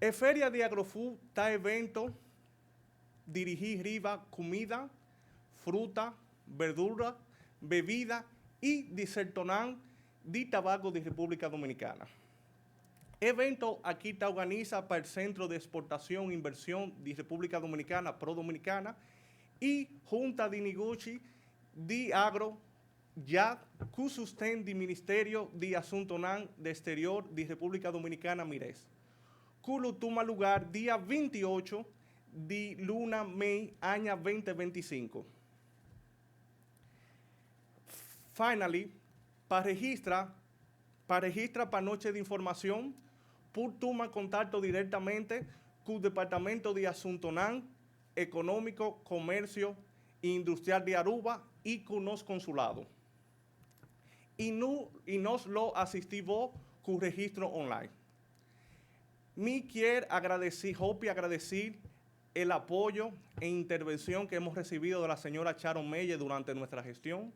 En Feria de Agrofood está evento dirigir riba comida, fruta, verdura, bebida y desertonan de tabaco de República Dominicana. Evento aquí está organiza para el Centro de Exportación e Inversión de República Dominicana, Pro Dominicana, y Junta de Negocios de Agro, ya que sustenta el Ministerio de Asuntos de Exterior de República Dominicana, MIRES. Culo toma lugar día 28 de luna May, año 2025. Finally, para registrar para noche de información, por tomar contacto directamente con el Departamento de Asuntos Económico, Comercio e Industrial de Aruba y con los consulados. Y nos lo asistimos con registro online. Me quiero agradecer el apoyo e intervención que hemos recibido de la señora Sharon Meyer durante nuestra gestión.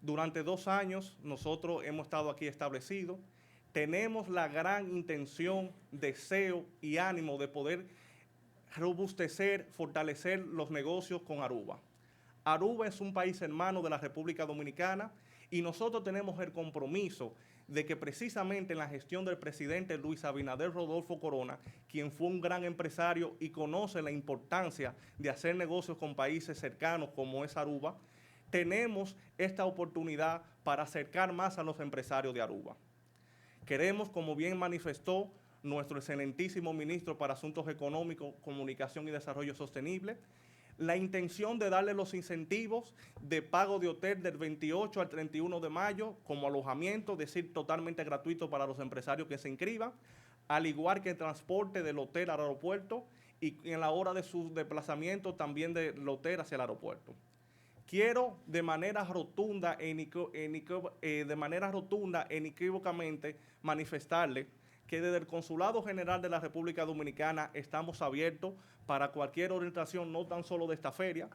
Durante 2 años nosotros hemos estado aquí establecidos. Tenemos la gran intención, deseo y ánimo de poder robustecer, fortalecer los negocios con Aruba. Aruba es un país hermano de la República Dominicana y nosotros tenemos el compromiso de que precisamente en la gestión del presidente Luis Abinader Rodolfo Corona, quien fue un gran empresario y conoce la importancia de hacer negocios con países cercanos como es Aruba, tenemos esta oportunidad para acercar más a los empresarios de Aruba. Queremos, como bien manifestó nuestro excelentísimo ministro para Asuntos Económicos, Comunicación y Desarrollo Sostenible, la intención de darle los incentivos de pago de hotel del 28 al 31 de mayo como alojamiento, es decir, totalmente gratuito para los empresarios que se inscriban, al igual que el transporte del hotel al aeropuerto y en la hora de su desplazamiento también del hotel hacia el aeropuerto. Quiero de manera rotunda e inequívocamente manifestarle que desde el Consulado General de la República Dominicana estamos abiertos para cualquier orientación, no tan solo de esta feria,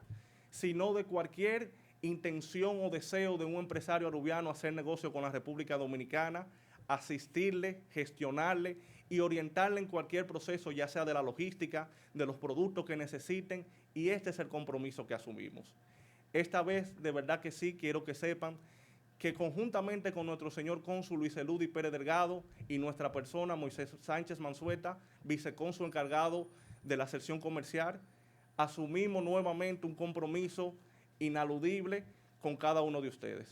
sino de cualquier intención o deseo de un empresario arubiano hacer negocio con la República Dominicana, asistirle, gestionarle y orientarle en cualquier proceso, ya sea de la logística, de los productos que necesiten, y este es el compromiso que asumimos. Esta vez, de verdad que sí, quiero que sepan que conjuntamente con nuestro señor cónsul Luis Eludi Pérez Delgado y nuestra persona Moisés Sánchez Manzueta, vicecónsul encargado de la sección comercial, asumimos nuevamente un compromiso inaludible con cada uno de ustedes.